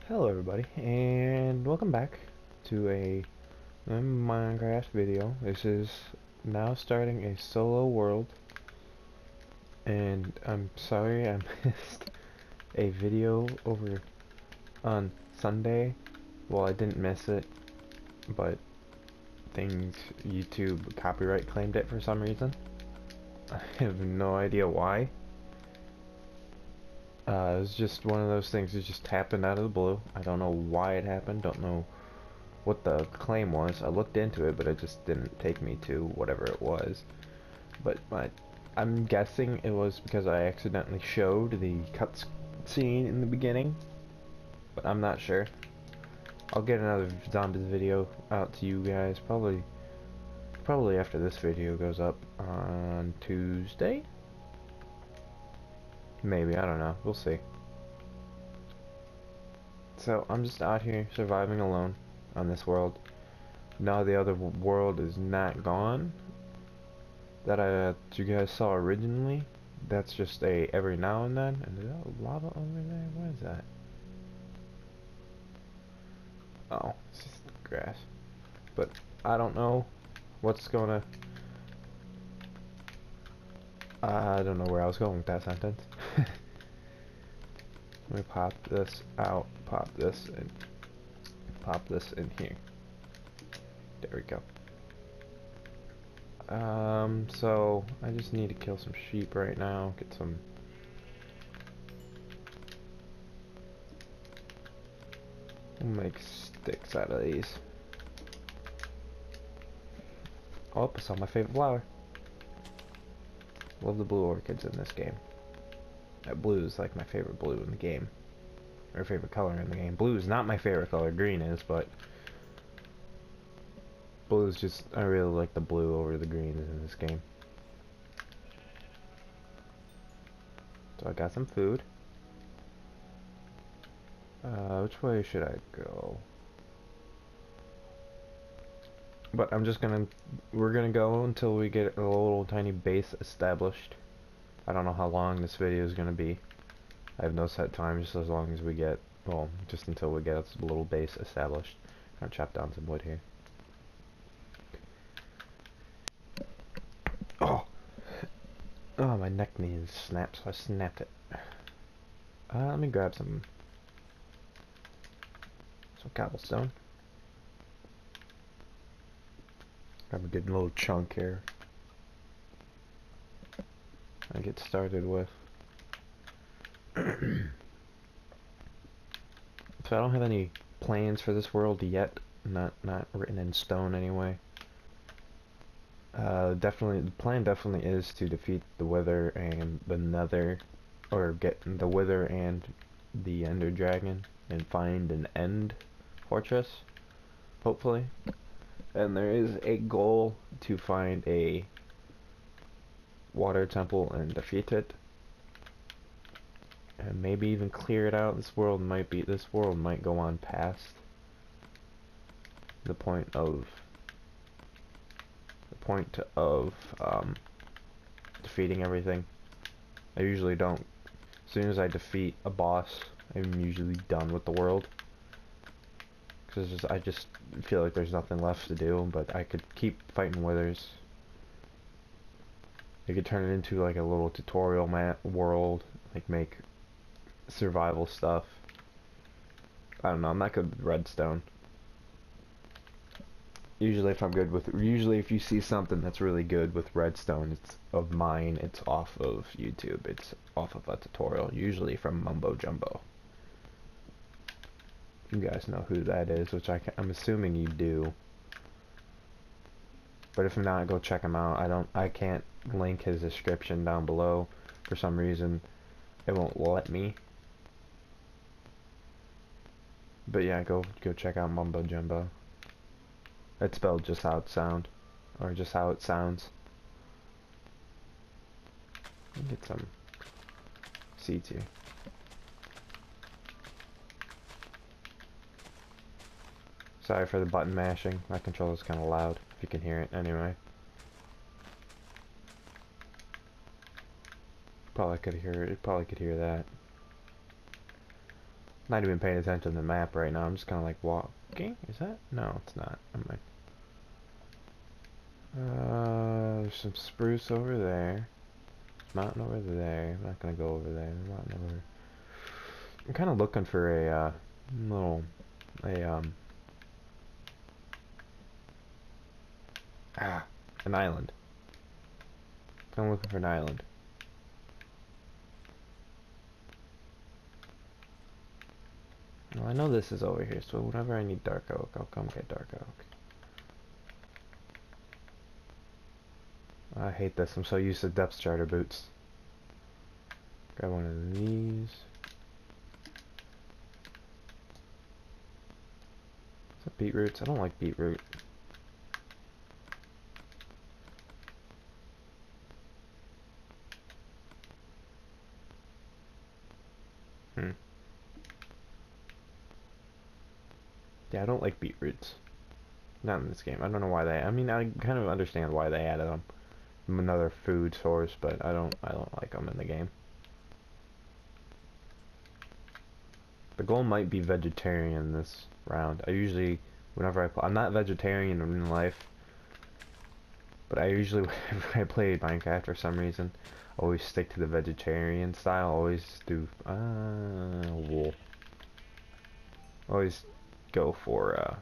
Hello everybody, and welcome back to a Minecraft video. This is now starting a solo world, and I'm sorry I missed a video over on Sunday. Well, I didn't miss it, but YouTube copyright claimed it for some reason. I have no idea why. It was just one of those things that just happened out of the blue. I don't know why it happened, don't know what the claim was. I looked into it, but it just didn't take me to whatever it was. But I'm guessing it was because I accidentally showed the cut scene in the beginning, but I'm not sure. I'll get another zombies video out to you guys probably after this video goes up on Tuesday. Maybe, I don't know. We'll see. So I'm just out here surviving alone on this world. Now the other world is not gone that you guys saw originally. That's just a every now and then. And there's lava over there. What is that? Oh, it's just grass. But I don't know what's gonna. I don't know where I was going with that sentence. Let me pop this out. Pop this and pop this in here. There we go. So I just need to kill some sheep right now, get some we'll make sticks out of these. Oh, I saw my favorite flower. Love the blue orchids in this game. That blue is like my favorite blue in the game. Or favorite color in the game. Blue is not my favorite color, green is, but blue is just, I really like the blue over the greens in this game. So I got some food. Which way should I go? But we're gonna go until we get a little tiny base established. I don't know how long this video is gonna be. I have no set time, just as long as we get, well, just until we get a little base established. I'm gonna chop down some wood here. Oh! Oh, my neck needs snapped, so I snapped it. Let me grab some cobblestone. Grab a good little chunk here. I get started with. So I don't have any plans for this world yet. Not written in stone anyway. The plan definitely is to defeat the Wither and the Nether, or get the Wither and the Ender Dragon and find an end fortress, hopefully. And there is a goal to find a water temple and defeat it, and maybe even clear it out. This world might go on past the point of defeating everything. I usually don't. As soon as I defeat a boss, I'm usually done with the world. Because I just feel like there's nothing left to do, but I could keep fighting withers. I could turn it into like a little tutorial world, like make survival stuff. I don't know, I'm not good with redstone. Usually if you see something that's really good with redstone, it's of mine, it's off of YouTube, it's off of a tutorial, usually from Mumbo Jumbo. You guys know who that is, which I'm assuming you do. But if not, go check him out. I can't link his description down below. For some reason, it won't let me. But yeah, go check out Mumbo Jumbo. It's spelled just how it sounds. Or just how it sounds. Let me get some seeds here. Sorry for the button mashing. My controller's kind of loud, if you can hear it anyway. Probably could hear that. not even paying attention to the map right now. I'm just kind of like walking. Is that? No, it's not. Never mind. There's some spruce over there. Mountain over there. I'm not gonna go over there. Mountain over there. I'm kind of looking for a little an island. I'm looking for an island. Well, I know this is over here, so whenever I need dark oak, I'll come get dark oak. I hate this. I'm so used to depth charter boots. Grab one of these. Is that beetroots? I don't like beetroot. Yeah, I don't like beetroots. Not in this game. I don't know why they. I mean, I kind of understand why they added them. Another food source, but I don't like them in the game. The goal might be vegetarian this round. I usually, whenever I'm not vegetarian in life, but I usually, whenever I play Minecraft for some reason, always stick to the vegetarian style. Always do wool. Always go for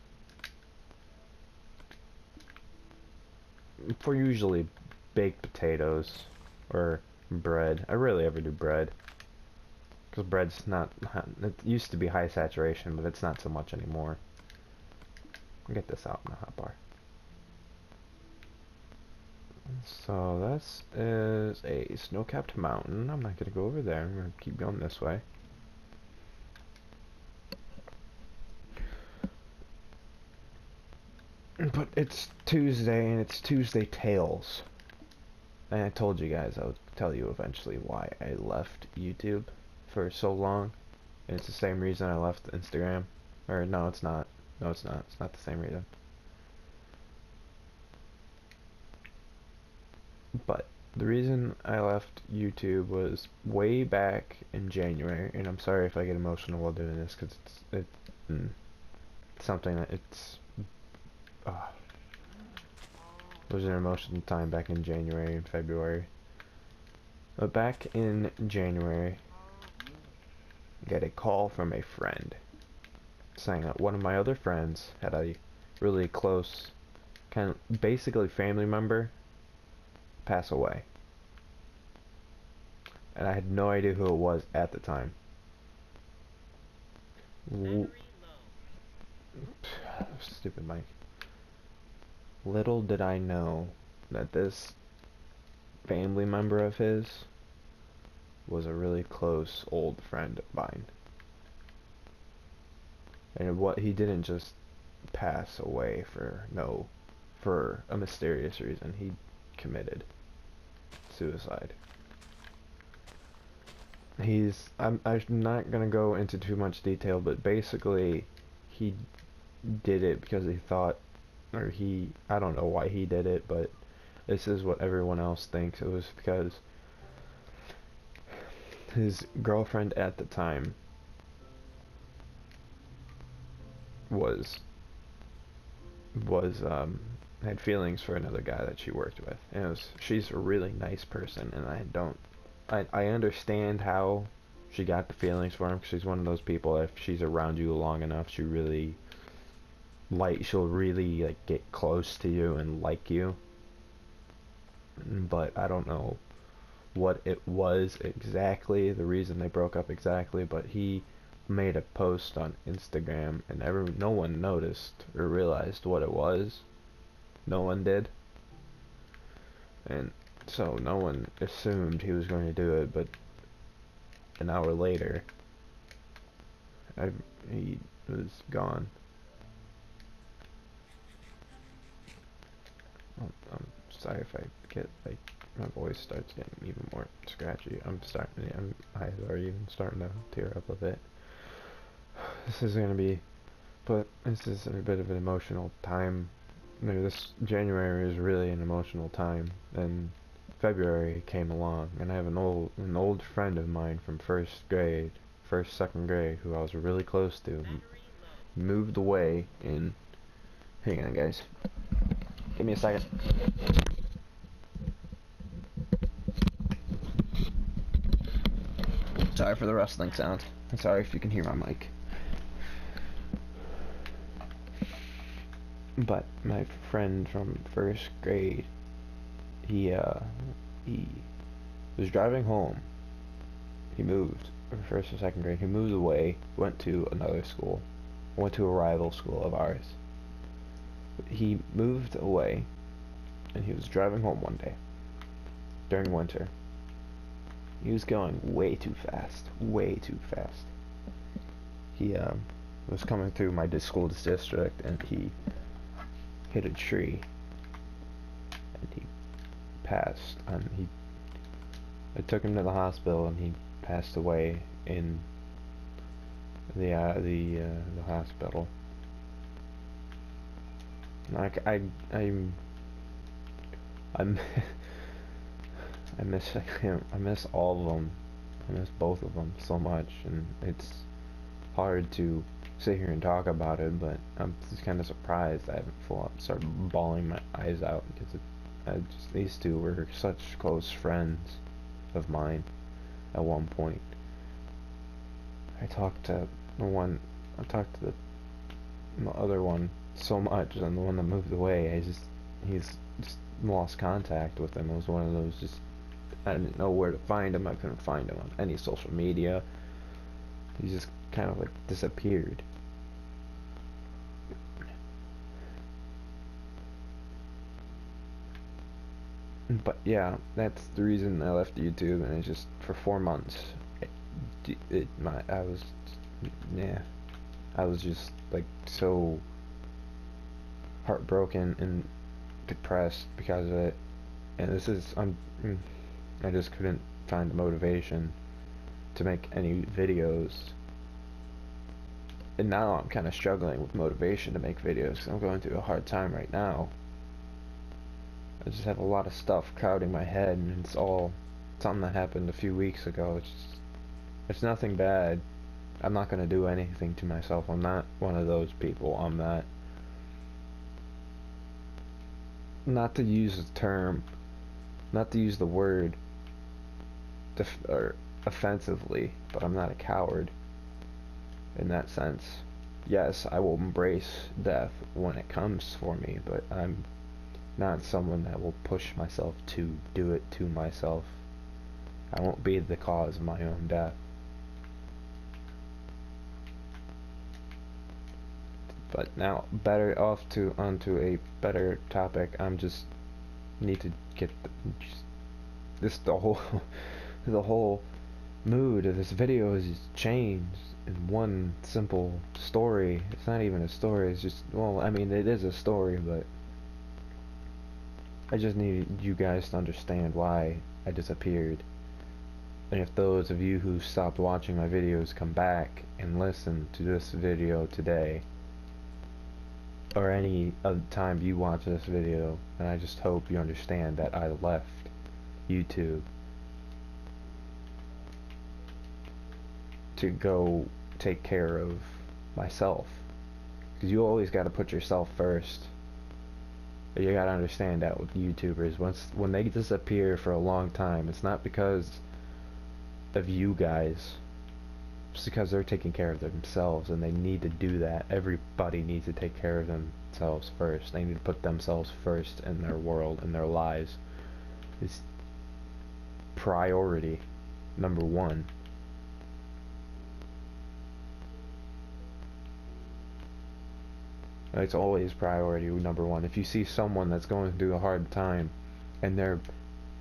usually baked potatoes or bread. I rarely ever do bread because bread's not. It used to be high saturation, but it's not so much anymore. I'll get this out in the hotbar. So this is a snow-capped mountain. I'm not gonna go over there. I'm gonna keep going this way. But it's Tuesday, and it's Tuesday Tales. And I told you guys I would tell you eventually why I left YouTube for so long. And it's the same reason I left Instagram. Or, no, it's not. No, it's not. It's not the same reason. But the reason I left YouTube was way back in January. And I'm sorry if I get emotional while doing this, because it's something that it's... It was an emotional time back in January and February. But back in January, I got a call from a friend saying that one of my other friends had a really close, kind of basically family member pass away. And I had no idea who it was at the time. Stupid mic. Little did I know that this family member of his was a really close old friend of mine. And what he didn't just pass away for a mysterious reason. He committed suicide. I'm not gonna go into too much detail, but basically he did it because he thought, or I don't know why he did it, but this is what everyone else thinks. It was because his girlfriend at the time had feelings for another guy that she worked with, and she's a really nice person, and I understand how she got the feelings for him, because she's one of those people, if she's around you long enough, she'll really like get close to you and like you. But I don't know what it was exactly, the reason they broke up exactly, but he made a post on Instagram, and no one noticed or realized what it was. No one did. And so no one assumed he was going to do it, but an hour later, he was gone. I'm sorry if I get, like, my voice starts getting even more scratchy. My eyes are even starting to tear up a bit. This is a bit of an emotional time. This January is really an emotional time, and February came along, and I have an old friend of mine from first grade first, second grade, who I was really close to, moved away in... Hang on, guys. Give me a second. Sorry for the rustling sound. I'm sorry if you can hear my mic. But my friend from first grade, he was driving home. He moved, or first or second grade. He moved away, went to another school, went to a rival school of ours. He moved away, and he was driving home one day during winter. He was going way too fast, way too fast. He was coming through my school district, and he hit a tree, and he passed. I took him to the hospital, and he passed away in the hospital. Like I miss him. I miss all of them. I miss both of them so much, and it's hard to sit here and talk about it, but I'm just kind of surprised I haven't started bawling my eyes out, because these two were such close friends of mine at one point. I talked to the other one so much, and the one that moved away, he's just lost contact with him. It was one of those, just I didn't know where to find him. I couldn't find him on any social media. He just kind of like disappeared. But yeah, that's the reason I left YouTube, and it's just for 4 months. I was just like so heartbroken and depressed because of it, and I just couldn't find the motivation to make any videos. And now I'm kind of struggling with motivation to make videos, 'cause I'm going through a hard time right now. I just have a lot of stuff crowding my head, and it's all something that happened a few weeks ago. It's nothing bad. I'm not gonna do anything to myself. I'm not one of those people. I'm not to use the term, not to use the word or offensively, but I'm not a coward in that sense. Yes, I will embrace death when it comes for me, but I'm not someone that will push myself to do it to myself. I won't be the cause of my own death. But now, onto a better topic. I'm just need to get the whole mood of this video is just changed in one simple story. It's not even a story. It's just, well, I mean, it is a story, but I just need you guys to understand why I disappeared. And if those of you who stopped watching my videos come back and listen to this video today, or any other time you watch this video, then I just hope you understand that I left YouTube to go take care of myself. Because you always got to put yourself first. You got to understand that with YouTubers, when they disappear for a long time, it's not because of you guys. It's because they're taking care of themselves, and they need to do that. Everybody needs to take care of themselves first. They need to put themselves first in their world, in their lives. It's priority number one. It's always priority number one. If you see someone that's going through a hard time and they're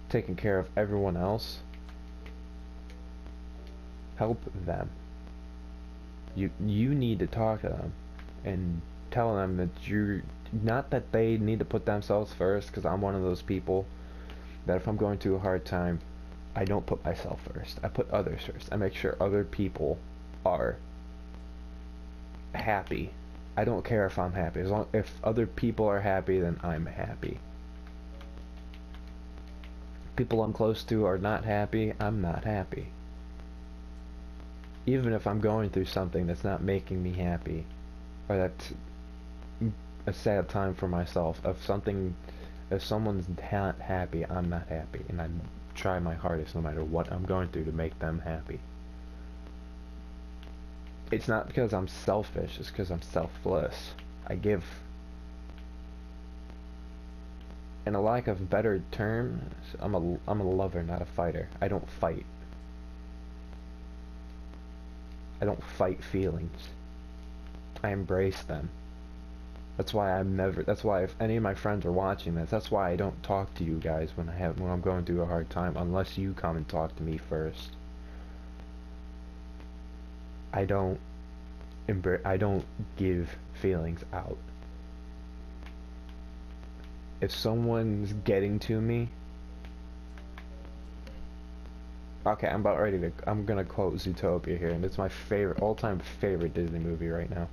taking care of everyone else, help them. You need to talk to them and tell them that you're not that they need to put themselves first, because I'm one of those people that if I'm going through a hard time, I don't put myself first. I put others first. I make sure other people are happy. I don't care if I'm happy. If other people are happy, then I'm happy. People I'm close to are not happy, I'm not happy. even if I'm going through something that's not making me happy, or that's a sad time for myself, if someone's not happy, I'm not happy, and I try my hardest no matter what I'm going through to make them happy. It's not because I'm selfish, it's because I'm selfless. I give. In a lack of better terms, I'm a lover, not a fighter. I don't fight. I don't fight feelings. I embrace them. That's why that's why if any of my friends are watching this, that's why I don't talk to you guys when I'm going through a hard time unless you come and talk to me first. I don't give feelings out. If someone's getting to me, okay, I'm gonna quote Zootopia here, and it's my all-time favorite Disney movie right now.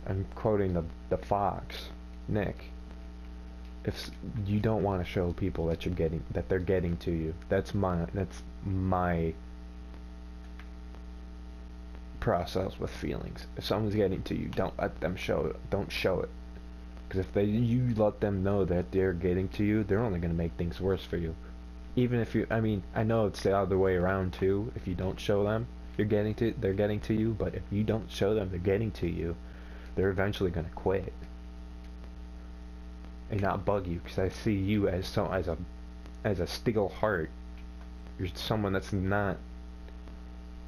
I'm quoting the fox, Nick. If you don't want to show people that they're getting to you, that's my process with feelings. If someone's getting to you, don't let them show it. Don't show it. Because if you let them know that they're getting to you, they're only going to make things worse for you. Even if I mean, I know it's the other way around too. If you don't show them they're getting to you, but if you don't show them they're getting to you, they're eventually going to quit and not bug you. Because I see you as a steel heart. You're someone that's not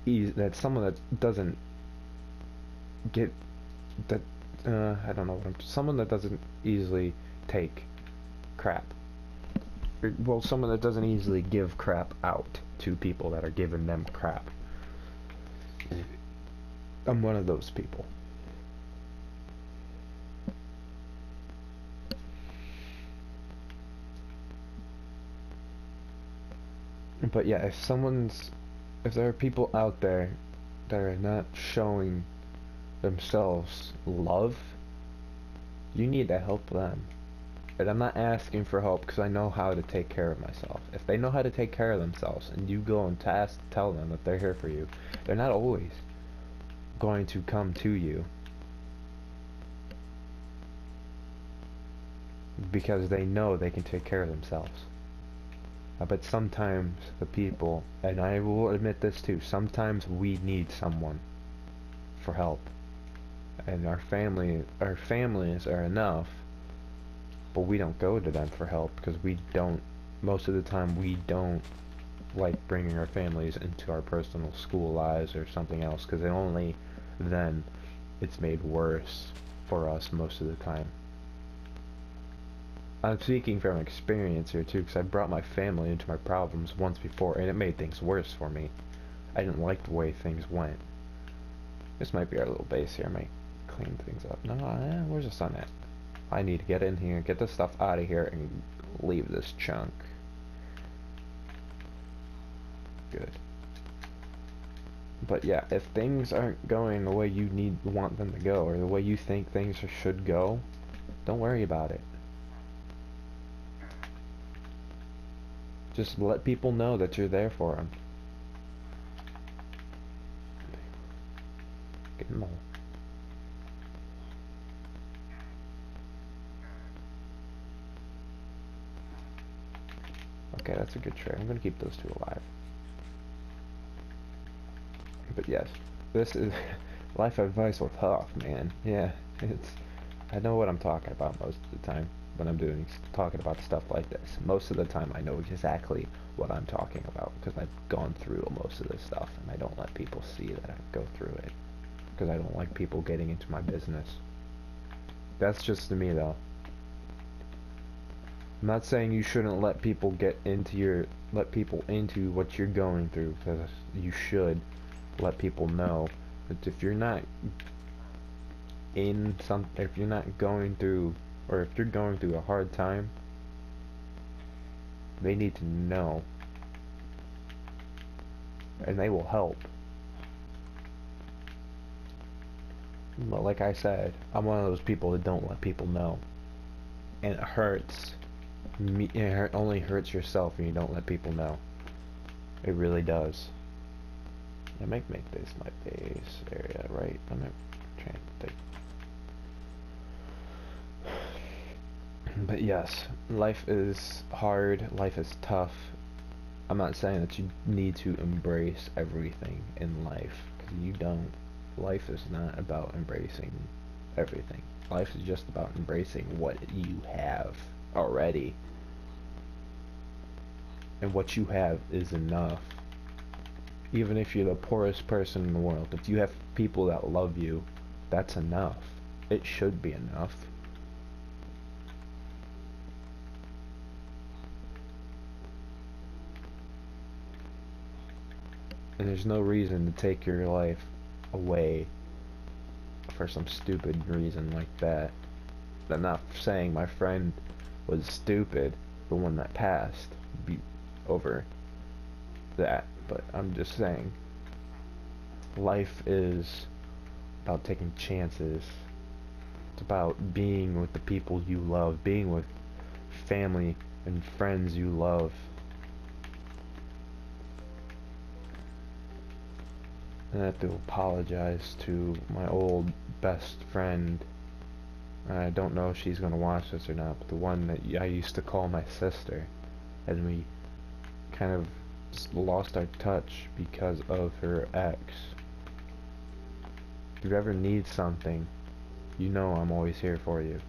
easy. That's someone that doesn't get that. I don't know what someone that doesn't easily take crap. Well, someone that doesn't easily give crap out to people that are giving them crap. I'm one of those people. But yeah, if there are people out there that are not showing themselves love, you need to help them. And I'm not asking for help because I know how to take care of myself. If they know how to take care of themselves and you go and tell them that they're here for you, they're not always going to come to you because they know they can take care of themselves. But sometimes the people, and I will admit this too, sometimes we need someone for help. And our families are enough, but we don't go to them for help because most of the time we don't like bringing our families into our personal school lives or something else, because only then it's made worse for us most of the time. I'm speaking from experience here too, because I brought my family into my problems once before and it made things worse for me. I didn't like the way things went. This might be our little base here. I might clean things up. No, where's the sun at? I need to get in here, get this stuff out of here, and leave this chunk. Good. But yeah, if things aren't going the way you want them to go, or the way you think things should go, don't worry about it. Just let people know that you're there for them. Get them all. Okay, that's a good trade. I'm gonna keep those two alive. But yes, this is life advice with Huff, man. Yeah, I know what I'm talking about most of the time when I'm talking about stuff like this. Most of the time I know exactly what I'm talking about because I've gone through most of this stuff, and I don't let people see that I go through it because I don't like people getting into my business. That's just to me though. I'm not saying you shouldn't let people into what you're going through, because you should let people know. But if you're not going through, or if you're going through a hard time, they need to know, and they will help. But like I said, I'm one of those people that don't let people know, and it hurts. It only hurts yourself when you don't let people know. It really does. I might make this my base area, right? I'm not trying to think. But yes, life is hard, life is tough. I'm not saying that you need to embrace everything in life, because you don't. Life is not about embracing everything. Life is just about embracing what you have already. And what you have is enough. Even if you're the poorest person in the world, if you have people that love you, that's enough. It should be enough. And there's no reason to take your life away for some stupid reason like that. I'm not saying my friend was stupid, the one that passed, over that, but I'm just saying life is about taking chances. It's about being with the people you love, being with family and friends you love. And I have to apologize to my old best friend. I don't know if she's gonna watch this or not, but the one that I used to call my sister, and we kind of just lost our touch because of her ex. If you ever need something, you know I'm always here for you.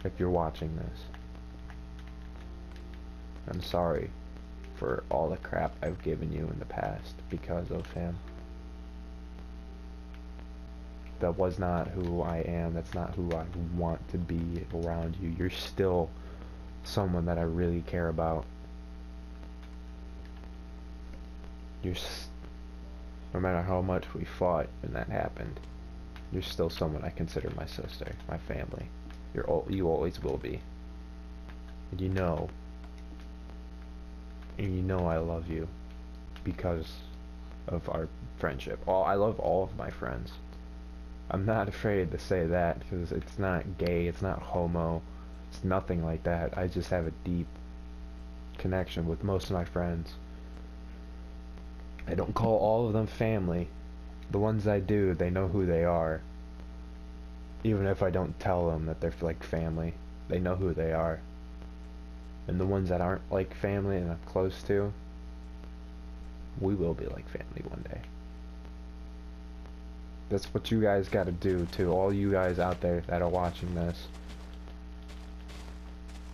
If you're watching this, I'm sorry for all the crap I've given you in the past because of him. That was not who I am. That's not who I want to be around you. You're still someone that I really care about. No matter how much we fought when that happened, you're still someone I consider my sister, my family. You always will be. And you know I love you because of our friendship. I love all of my friends. I'm not afraid to say that because it's not gay, it's not homo, it's nothing like that. I just have a deep connection with most of my friends. I don't call all of them family. The ones I do, they know who they are. Even if I don't tell them that they're like family, they know who they are. And the ones that aren't like family and I'm close to, we will be like family one day. That's what you guys gotta do too, all you guys out there that are watching this.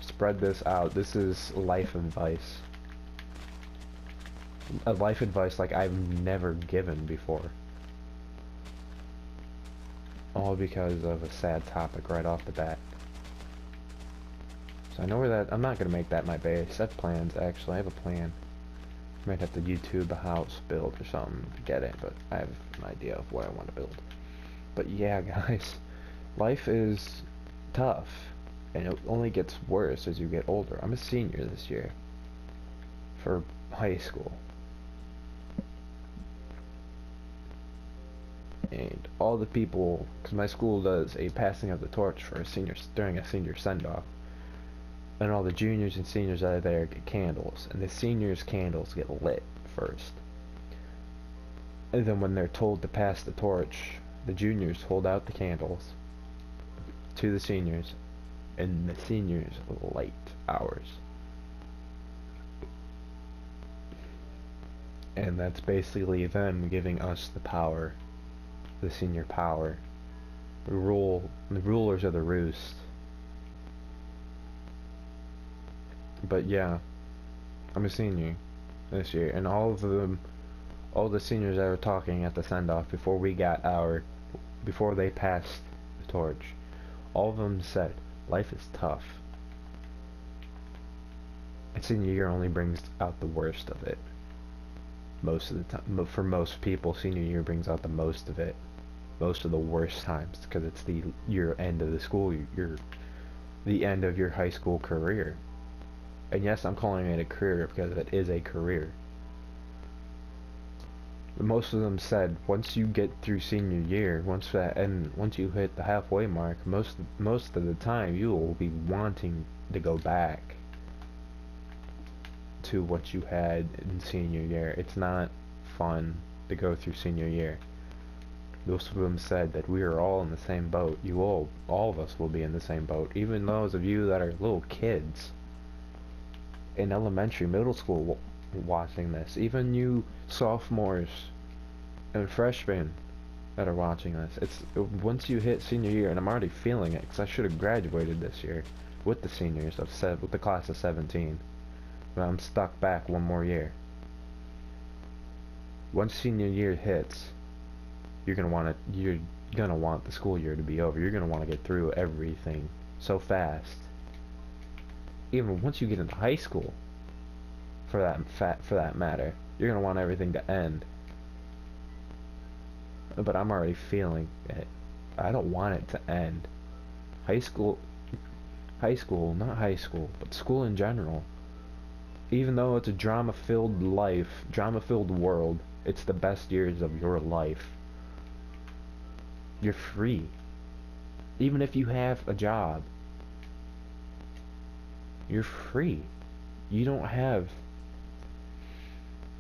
Spread this out. This is life advice. A life advice like I've never given before. All because of a sad topic right off the bat. So I know where that, I'm not gonna make that my base. That's plans actually, I have a plan. Might have to YouTube a house build or something to get it, but I have an idea of what I want to build. But yeah guys, life is tough, and it only gets worse as you get older. I'm a senior this year for high school. And all the people, because my school does a passing of the torch for a senior during a senior send-off, and all the juniors and seniors that are there get candles, and the seniors' candles get lit first. And then when they're told to pass the torch, the juniors hold out the candles to the seniors, and the seniors light ours. And that's basically them giving us the power, the senior power. We rule, the rulers of the roost. But yeah, I'm a senior this year, and all the seniors that were talking at the send-off before they passed the torch, all of them said, life is tough. And senior year only brings out the worst of it. Most of the time, but for most people, senior year brings out the most of it. Most of the worst times, because it's your end of the school, the end of your high school career. And yes, I'm calling it a career because it is a career. But most of them said once you get through senior year, once you hit the halfway mark, most of the time you will be wanting to go back to what you had in senior year. It's not fun to go through senior year. Most of them said that we are all in the same boat. All of us will be in the same boat. Even those of you that are little kids in elementary, middle school watching this. Even you sophomores and freshmen that are watching this. Once you hit senior year, and I'm already feeling it because I should have graduated this year with the seniors with the class of 17. But I'm stuck back one more year. Once senior year hits, you're gonna want the school year to be over. You're gonna want to get through everything so fast. Even once you get into high school, for that matter, you're gonna want everything to end. But I'm already feeling it. I don't want it to end. High school, not high school, but school in general. Even though it's a drama-filled life, drama-filled world, it's the best years of your life. You're free. Even if you have a job, you're free. You don't have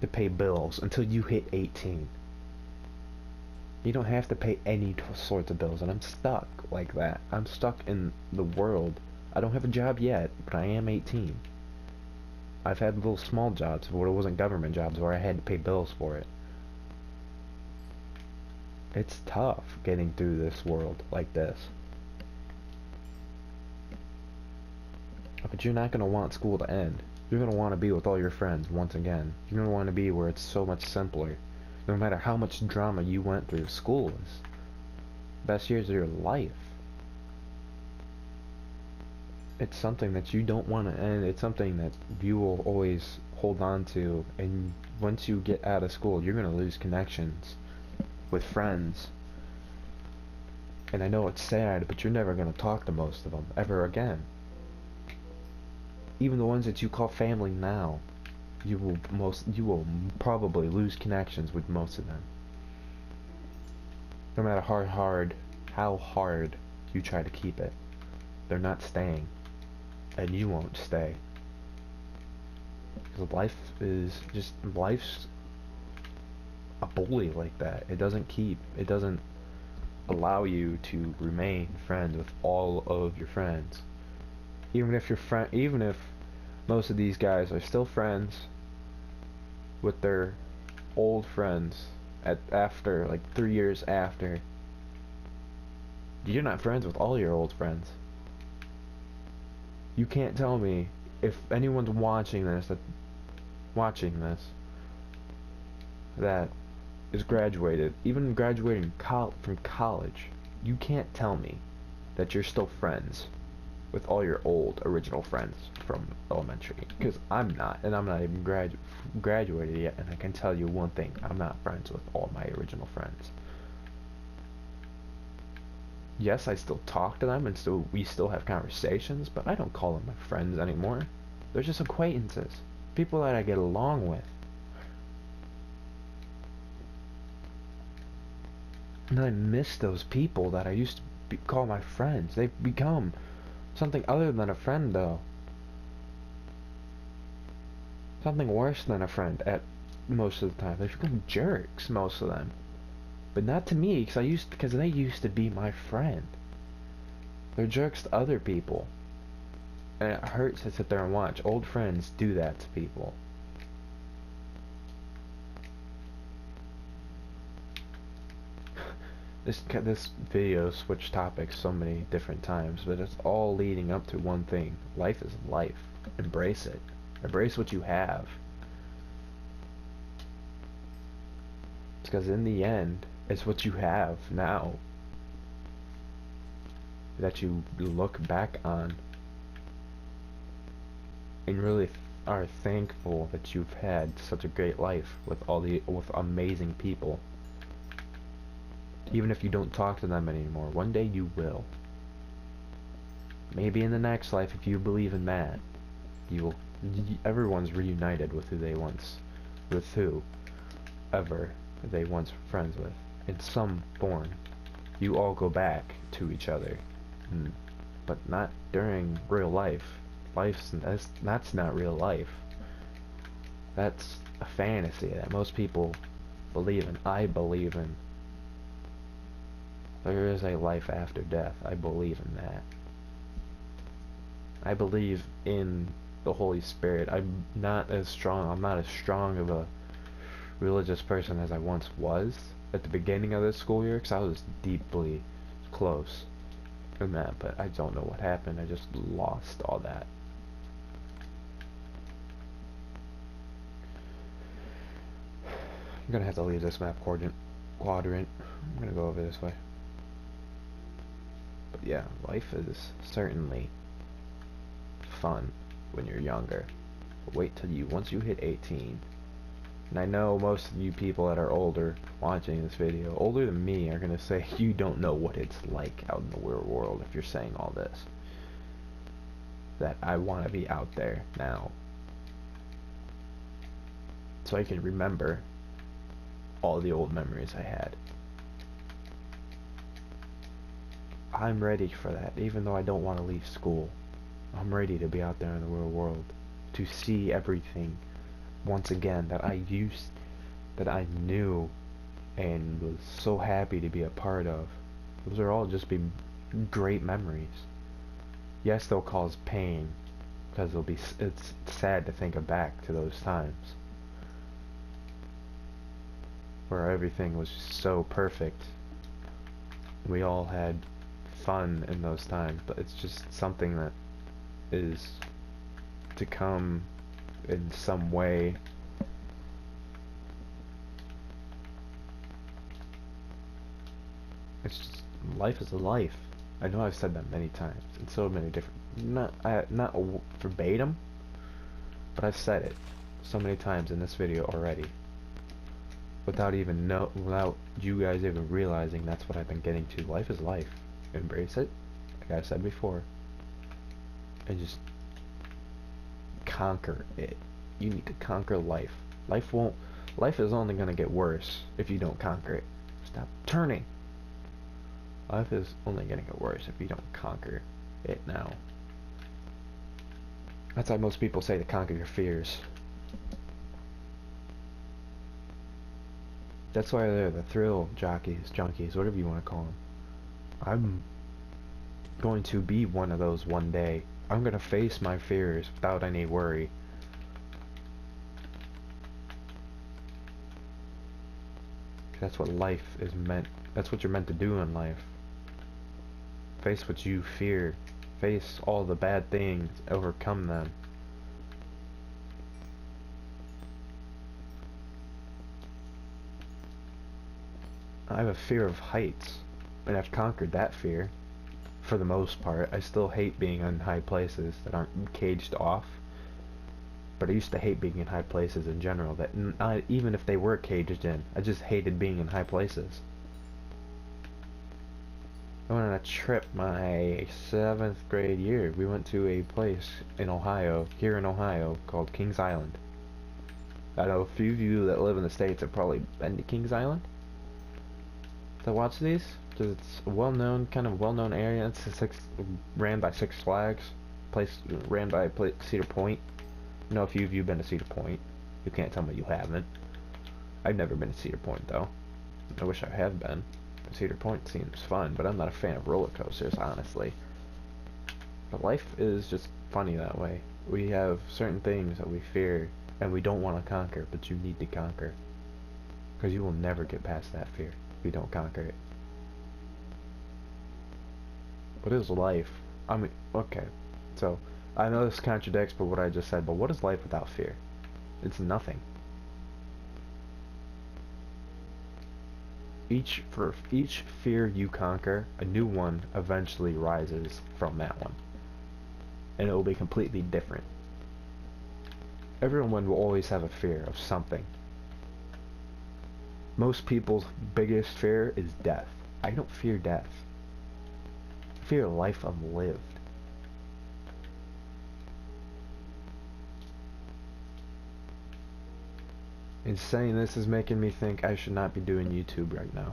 to pay bills until you hit 18. You don't have to pay any sorts of bills, and I'm stuck like that. I'm stuck in the world. I don't have a job yet, but I am 18. I've had little small jobs, but it wasn't government jobs where I had to pay bills for it. It's tough getting through this world like this. But you're not going to want school to end. You're going to want to be with all your friends once again. You're going to want to be where it's so much simpler. No matter how much drama you went through, school is the best years of your life. It's something that you don't want to end. It's something that you will always hold on to. And once you get out of school, you're going to lose connections with friends. And I know it's sad, but you're never going to talk to most of them ever again. Even the ones that you call family now, you will probably lose connections with most of them. No matter how hard you try to keep it, they're not staying, and you won't stay. Because life's a bully like that. It doesn't allow you to remain friends with all of your friends. Even if most of these guys are still friends with their old friends after like 3 years after, you're not friends with all your old friends. You can't tell me, if anyone's watching this that is graduated, even graduating from college, you can't tell me that you're still friends with all your old original friends from elementary, because I'm not, and I'm not even graduated yet, and I can tell you one thing: I'm not friends with all my original friends. Yes, I still talk to them, and we still have conversations, but I don't call them my friends anymore. They're just acquaintances, people that I get along with. And I miss those people that I used to call my friends. They've become something other than a friend, though. Something worse than a friend at most of the time. They've become jerks, most of them. But not to me, because they used to be my friend. They're jerks to other people. And it hurts to sit there and watch old friends do that to people. This video switched topics so many different times, but it's all leading up to one thing: life is life. Embrace it. Embrace what you have. Because in the end, it's what you have now that you look back on and really are thankful that you've had such a great life with with amazing people. Even if you don't talk to them anymore, one day you will. Maybe in the next life, if you believe in that, everyone's reunited with whoever they once were friends with. In some form, you all go back to each other, but not during real life. That's not real life. That's a fantasy that most people I believe in. There is a life after death. I believe in that. I believe in the Holy Spirit. I'm not as strong of a religious person as I once was at the beginning of this school year, because I was deeply close in that, but I don't know what happened. I just lost all that. I'm gonna have to leave this map quadrant. I'm gonna go over this way. But yeah, life is certainly fun when you're younger. But wait till once you hit 18. And I know most of you people that are older watching this video, older than me, are gonna say you don't know what it's like out in the real world if you're saying all this. That I want to be out there now, so I can remember all the old memories I had. I'm ready for that, even though I don't want to leave school. I'm ready to be out there in the real world, to see everything once again that I knew and was so happy to be a part of. Those are all just be great memories. Yes, they'll cause pain, because it's sad to think back to those times where everything was so perfect. We all had fun in those times, but it's just something that is to come in some way. It's just, life is a life. I know I've said that many times in so many different, not verbatim, but I've said it so many times in this video already, without you guys even realizing that's what I've been getting to. Life is life. Embrace it, like I said before, and just conquer it. You need to conquer life. Life is only gonna get worse if you don't conquer it. Stop turning. Life is only gonna get worse if you don't conquer it now. That's why most people say to conquer your fears. That's why they're the thrill junkies, whatever you want to call them. I'm going to be one of those one day. I'm gonna face my fears without any worry. That's what life is meant. That's what you're meant to do in life. Face what you fear. Face all the bad things. Overcome them. I have a fear of heights, and I've conquered that fear for the most part. I still hate being in high places that aren't caged off, but I used to hate being in high places in general, that even if they were caged in, I just hated being in high places. I went on a trip my 7th grade year. We went to a place in Ohio, here in Ohio, called Kings Island. I know a few of you that live in the States have probably been to Kings Island to watch these, because it's a kind of well-known area. It's ran by Six Flags, ran by Cedar Point. I know a few of you have been to Cedar Point. You can't tell me you haven't. I've never been to Cedar Point though. I wish I had been. Cedar Point seems fun, but I'm not a fan of roller coasters, honestly. But life is just funny that way. We have certain things that we fear and we don't want to conquer, but you need to conquer, because you will never get past that fear if you don't conquer it. What is life? I mean, okay, so I know this contradicts with what I just said, but what is life without fear? It's nothing. For each fear you conquer, a new one eventually rises from that one, and it will be completely different. Everyone will always have a fear of something. Most people's biggest fear is death. I don't fear death. I fear life unlived. And saying this is making me think I should not be doing YouTube right now.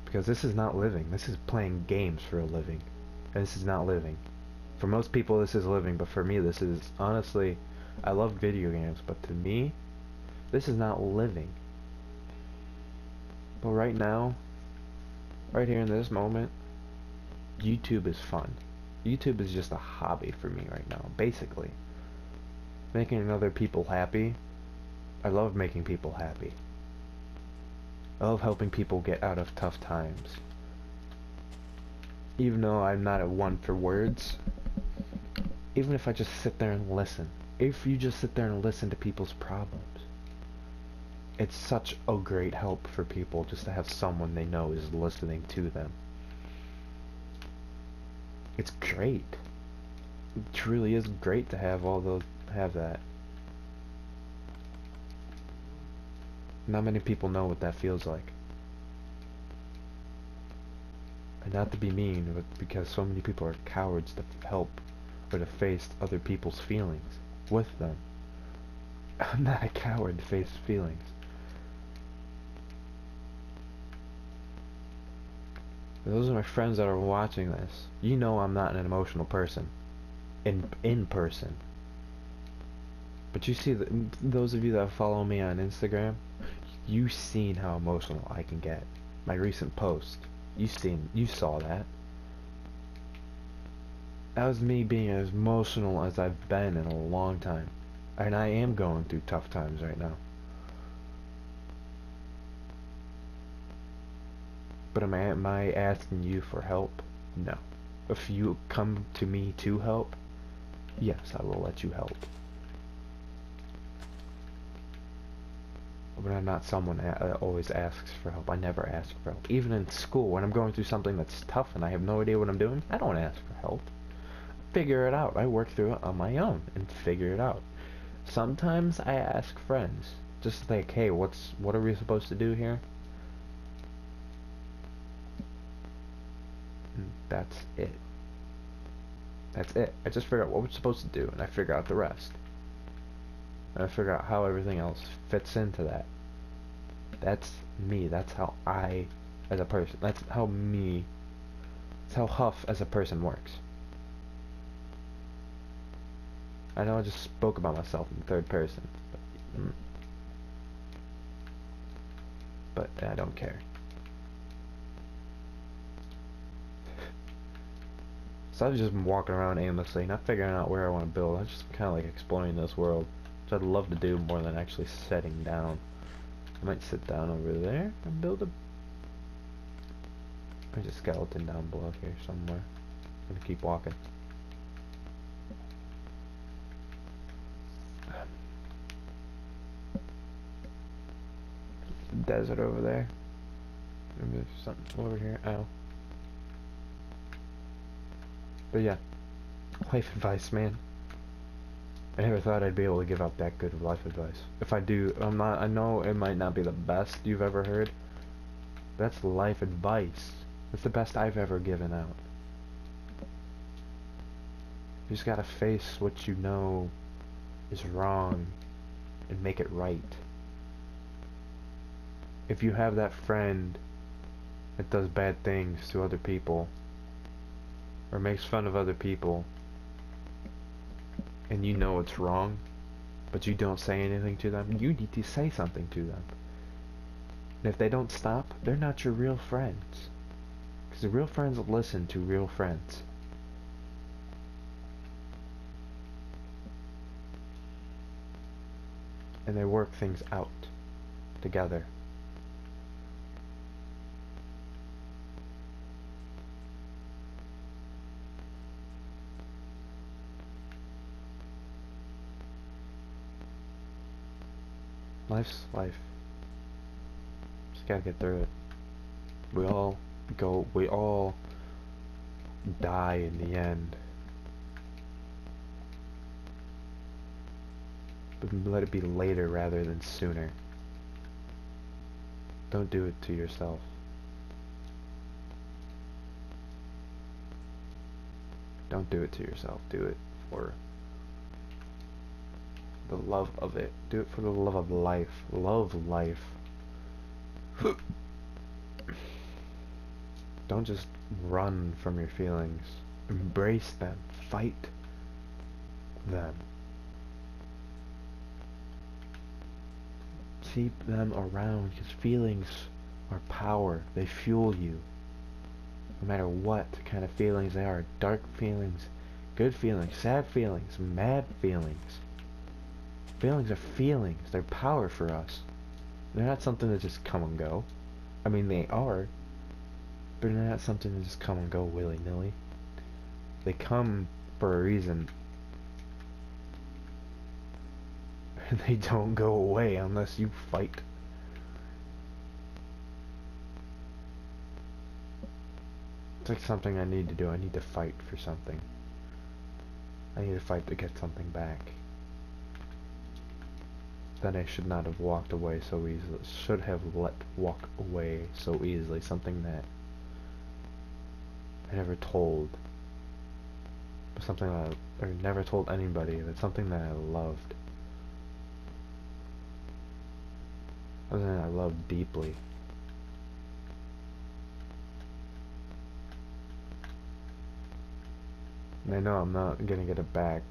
Because this is not living. This is playing games for a living. And this is not living. For most people this is living, but for me this is, honestly, I love video games, but to me, This is not living. But right now, right here in this moment, YouTube is fun. YouTube is just a hobby for me right now, basically. Making other people happy. I love making people happy. I love helping people get out of tough times. Even though I'm not a one for words, even if I just sit there and listen, if you just sit there and listen to people's problems, it's such a great help for people just to have someone they know is listening to them. It's great. It truly is great to have have that. Not many people know what that feels like. And not to be mean, but because so many people are cowards to help or to face other people's feelings with them. I'm not a coward to face feelings. Those are my friends that are watching this. You know I'm not an emotional person. In person. But you see, those of you that follow me on Instagram, you've seen how emotional I can get. My recent post. You saw that. That was me being as emotional as I've been in a long time. And I am going through tough times right now. But am I asking you for help? No. If you come to me to help, yes, I will let you help. But I'm not someone that always asks for help. I never ask for help. Even in school, when I'm going through something that's tough and I have no idea what I'm doing, I don't ask for help. Figure it out. I work through it on my own and figure it out. Sometimes I ask friends, just like, hey, what are we supposed to do here? And that's it. That's it. I just figure out what we're supposed to do, and I figure out the rest. And I figure out how everything else fits into that. That's me. That's how I, as a person, that's how Huff as a person works. I know I just spoke about myself in third person, but I don't care. So I've just been walking around aimlessly, not figuring out where I want to build. I'm just kind of like exploring this world, which I'd love to do more than actually setting down. I might sit down over there and build there's a skeleton down below here somewhere. I'm gonna keep walking. Desert over there. Maybe there's something over here. Oh. But yeah, life advice, man. I never thought I'd be able to give out that good of life advice. If I do, I know it might not be the best you've ever heard. That's life advice. It's the best I've ever given out. You just gotta face what you know is wrong and make it right. If you have that friend that does bad things to other people, or makes fun of other people, and you know it's wrong, but you don't say anything to them, you need to say something to them. And if they don't stop, they're not your real friends. Because the real friends listen to real friends. And they work things out together. Life's life. Just gotta get through it. We all die in the end. But let it be later rather than sooner. Don't do it to yourself. Don't do it to yourself. Do it for the love of it. Do it for the love of life. Love life. Don't just run from your feelings. Embrace them. Fight them. keep them around, because feelings are power. They fuel you. No matter what kind of feelings they are. Dark feelings, good feelings, sad feelings, mad feelings. Feelings are feelings. They're power for us. They're not something that just come and go. I mean, they are. But they're not something that just come and go willy-nilly. They come for a reason. They don't go away unless you fight. It's like something I need to do. I need to fight for something. I need to fight to get something back. Then I should not have walked away so easily. Should have let walk away so easily. Something that I never told. Something that I never told anybody. But something that I loved. Something that I loved deeply. And I know I'm not gonna get it back.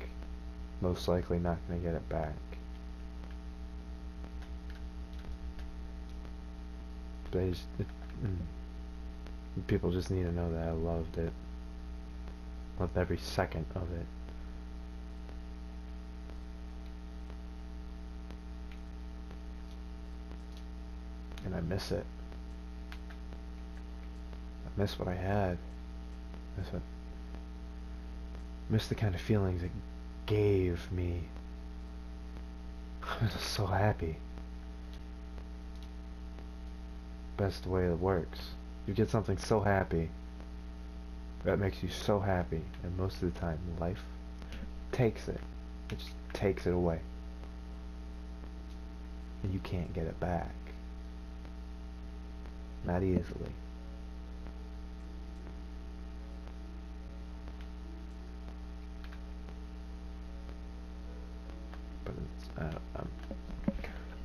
Most likely not gonna get it back. But people just need to know that I loved it. Loved every second of it. And I miss it. I miss what I had. Miss the kind of feelings it gave me. I was just so happy. That's the way it works. You get something so happy that makes you so happy, and most of the time life takes it. It just takes it away. And you can't get it back. Not easily. But it's,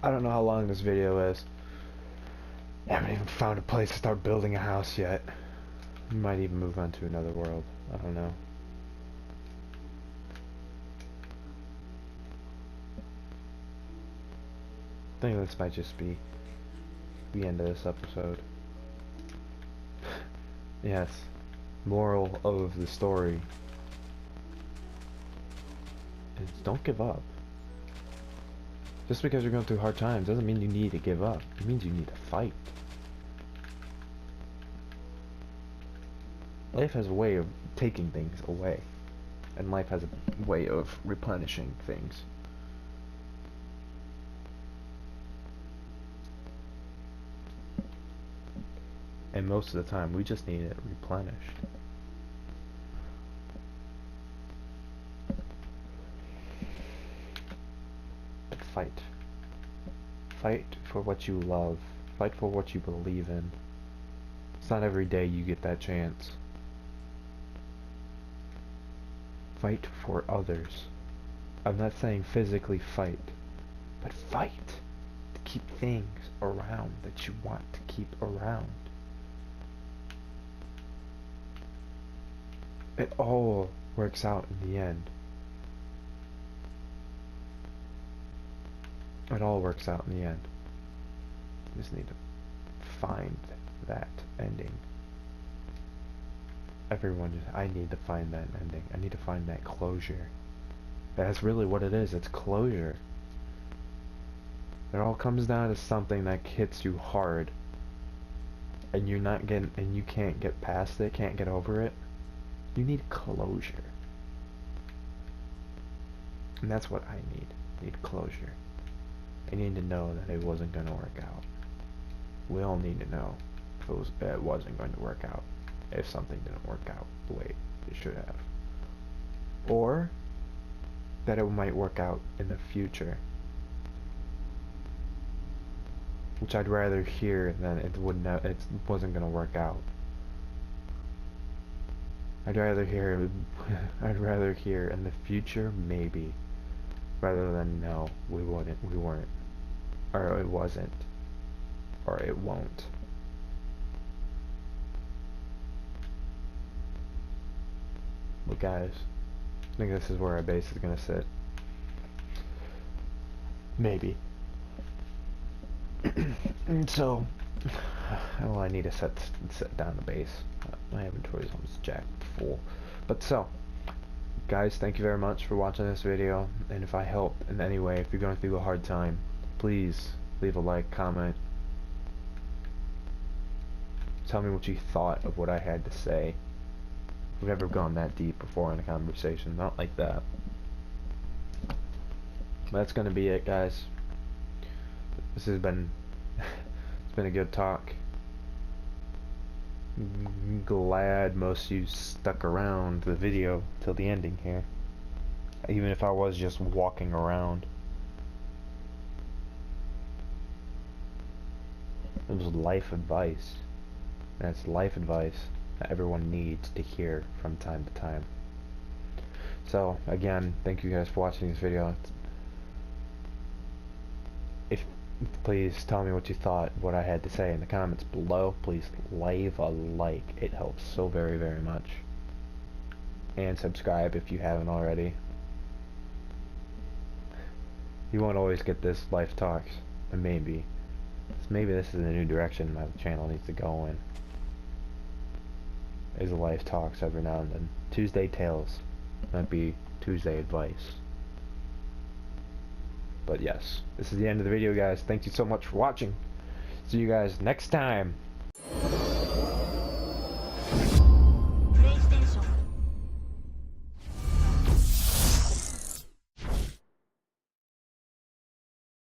I don't know how long this video is. I haven't even found a place to start building a house yet. We might even move on to another world. I don't know. I think this might just be the end of this episode. Yes. Moral of the story is don't give up. Just because you're going through hard times doesn't mean you need to give up. It means you need to fight. Life has a way of taking things away. And life has a way of replenishing things. And most of the time, we just need it replenished. But fight. Fight for what you love. Fight for what you believe in. It's not every day you get that chance. Fight for others. I'm not saying physically fight, but fight to keep things around that you want to keep around. It all works out in the end. It all works out in the end. You just need to find that ending. I need to find that ending. I need to find that closure. That's really what it is. It's closure. It all comes down to something that hits you hard, and you can't get past it, can't get over it. You need closure. And that's what I need. I need closure. I need to know that it wasn't going to work out. We all need to know if it wasn't going to work out. If something didn't work out the way it should have. Or that it might work out in the future. Which I'd rather hear than it wasn't going to work out. I'd rather hear in the future maybe, rather than no, we weren't, or it wasn't, or it won't. But guys, I think this is where our base is gonna sit. Maybe. And so, well, I need to set down the base. My inventory's almost jacked full. But so, guys, thank you very much for watching this video. And if I helped in any way, if you're going through a hard time, please leave a like, comment. Tell me what you thought of what I had to say. We've never gone that deep before in a conversation, not like that. That's gonna be it, guys. This has been it's been a good talk. Glad most of you stuck around the video till the ending here, even if I was just walking around. It was life advice. That's life advice that everyone needs to hear from time to time. So again, thank you guys for watching this video. If please tell me what you thought, what I had to say in the comments below. Please leave a like. It helps so very, very much. And subscribe if you haven't already. You won't always get this life talks, and maybe this is a new direction my channel needs to go in. Is life talks every now and then. Tuesday tales might be Tuesday advice. But yes, this is the end of the video, guys. Thank you so much for watching. See you guys next time.